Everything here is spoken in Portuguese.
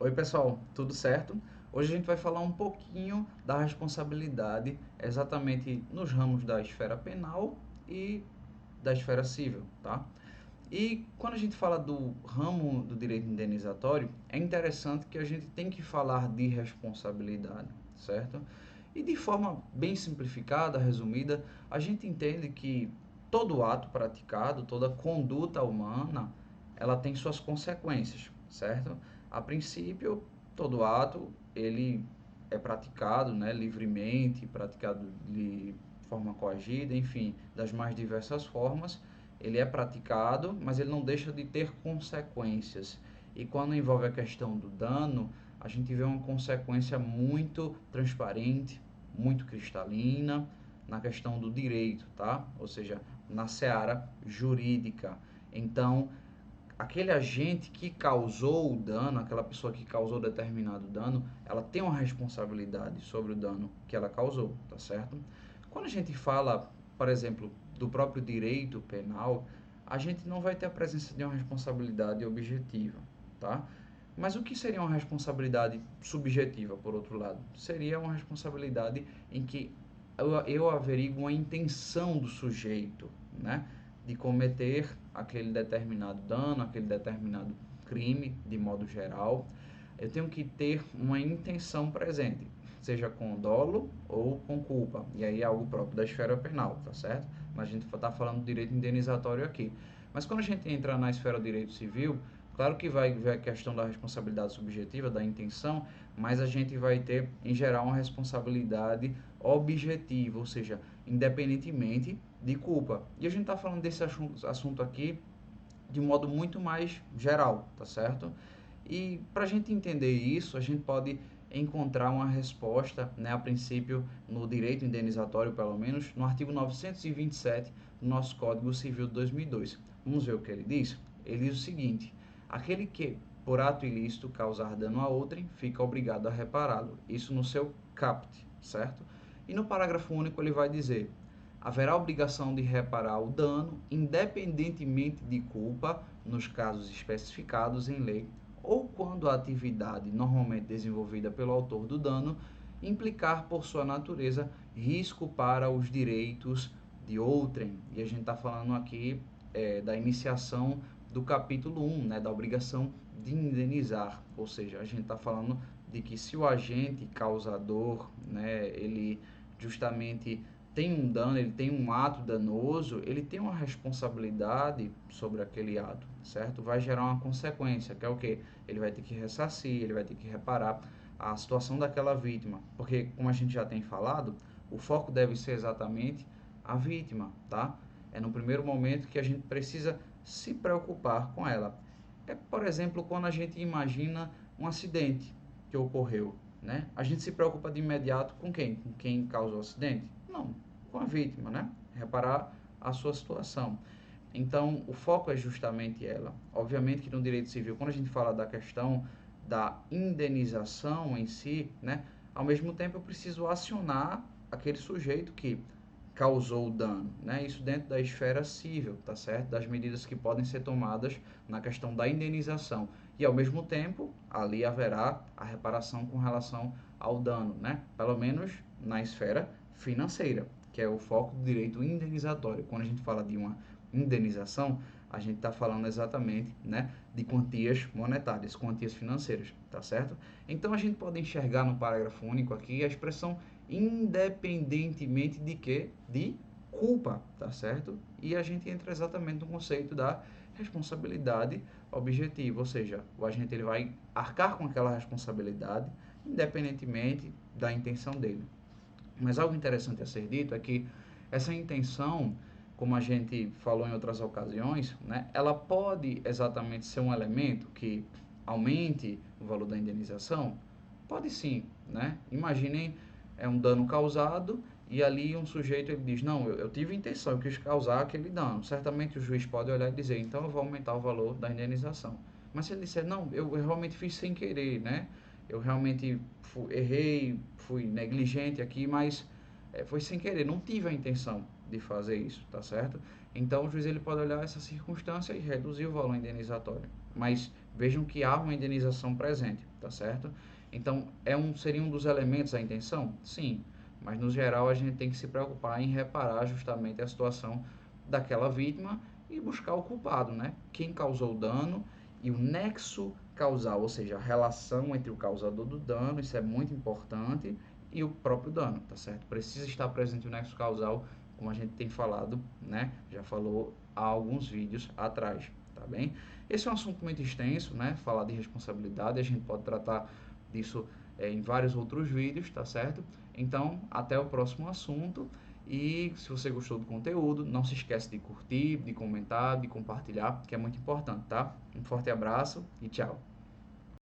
Oi pessoal, tudo certo? Hoje a gente vai falar um pouquinho da responsabilidade exatamente nos ramos da esfera penal e da esfera civil, tá? E quando a gente fala do ramo do direito indenizatório, é interessante que a gente tem que falar de responsabilidade, certo? E de forma bem simplificada, resumida, a gente entende que todo ato praticado, toda conduta humana, ela tem suas consequências, certo? A princípio, todo ato ele é praticado, né, livremente, praticado de forma coagida, enfim, das mais diversas formas. Ele é praticado, mas ele não deixa de ter consequências. E quando envolve a questão do dano, a gente vê uma consequência muito transparente, muito cristalina na questão do direito, tá? Ou seja, na seara jurídica. Então, aquele agente que causou o dano, aquela pessoa que causou determinado dano, ela tem uma responsabilidade sobre o dano que ela causou, tá certo? Quando a gente fala, por exemplo, do próprio direito penal, a gente não vai ter a presença de uma responsabilidade objetiva, tá? Mas o que seria uma responsabilidade subjetiva, por outro lado? Seria uma responsabilidade em que eu averiguo a intenção do sujeito, né? De cometer aquele determinado dano, aquele determinado crime, de modo geral. Eu tenho que ter uma intenção presente, seja com dolo ou com culpa. E aí é algo próprio da esfera penal, tá certo? Mas a gente está falando do direito indenizatório aqui. Mas quando a gente entra na esfera do direito civil, claro que vai ver a questão da responsabilidade subjetiva, da intenção, mas a gente vai ter, em geral, uma responsabilidade objetiva, ou seja, independentemente de culpa. E a gente está falando desse assunto aqui de modo muito mais geral, tá certo? E para a gente entender isso, a gente pode encontrar uma resposta, né, a princípio, no direito indenizatório, pelo menos, no artigo 927 do nosso Código Civil de 2002. Vamos ver o que ele diz? Ele diz o seguinte: aquele que, por ato ilícito, causar dano a outrem, fica obrigado a repará-lo. Isso no seu caput, certo? E no parágrafo único ele vai dizer: haverá obrigação de reparar o dano, independentemente de culpa, nos casos especificados em lei, ou quando a atividade normalmente desenvolvida pelo autor do dano implicar por sua natureza risco para os direitos de outrem. E a gente está falando aqui da iniciação do capítulo 1, né, da obrigação de indenizar, ou seja, a gente está falando de que se o agente causador, né, ele justamente tem um dano, ele tem um ato danoso, ele tem uma responsabilidade sobre aquele ato, certo? Vai gerar uma consequência, que é o quê? Ele vai ter que ressarcir, ele vai ter que reparar a situação daquela vítima, porque como a gente já tem falado, o foco deve ser exatamente a vítima, tá? É no primeiro momento que a gente precisa se preocupar com ela. É, por exemplo, quando a gente imagina um acidente que ocorreu, né? A gente se preocupa de imediato com quem? Com quem causou o acidente? Não, com a vítima, né? Reparar a sua situação. Então, o foco é justamente ela. Obviamente que no direito civil, quando a gente fala da questão da indenização em si, né? Ao mesmo tempo eu preciso acionar aquele sujeito que causou o dano, né? Isso dentro da esfera civil, tá certo? Das medidas que podem ser tomadas na questão da indenização. E ao mesmo tempo, ali haverá a reparação com relação ao dano, né? Pelo menos na esfera financeira, que é o foco do direito indenizatório. Quando a gente fala de uma indenização, a gente está falando exatamente, né, de quantias monetárias, quantias financeiras, tá certo? Então a gente pode enxergar no parágrafo único aqui a expressão independentemente de quê? De culpa, tá certo? E a gente entra exatamente no conceito da responsabilidade objetiva, ou seja, o agente ele vai arcar com aquela responsabilidade independentemente da intenção dele. Mas algo interessante a ser dito é que essa intenção, como a gente falou em outras ocasiões, né, ela pode exatamente ser um elemento que aumente o valor da indenização? Pode sim, né? Imaginem um dano causado e ali um sujeito ele diz, não, eu tive intenção, eu quis causar aquele dano. Certamente o juiz pode olhar e dizer, então eu vou aumentar o valor da indenização. Mas se ele disser, não, eu realmente fiz sem querer, né? Eu realmente errei, fui negligente aqui, mas foi sem querer, não tive a intenção de fazer isso, tá certo? Então o juiz ele pode olhar essa circunstância e reduzir o valor indenizatório. Mas vejam que há uma indenização presente, tá certo? Então, seria um dos elementos a intenção? Sim, mas no geral a gente tem que se preocupar em reparar justamente a situação daquela vítima e buscar o culpado, né? Quem causou o dano e o nexo causal, ou seja, a relação entre o causador do dano, isso é muito importante, e o próprio dano, tá certo? Precisa estar presente o nexo causal, como a gente tem falado, né? Já falou há alguns vídeos atrás, tá bem? Esse é um assunto muito extenso, né? Falar de responsabilidade, a gente pode tratar disso em vários outros vídeos, tá certo? Então, até o próximo assunto. E se você gostou do conteúdo, não se esquece de curtir, de comentar, de compartilhar, que é muito importante, tá? Um forte abraço e tchau!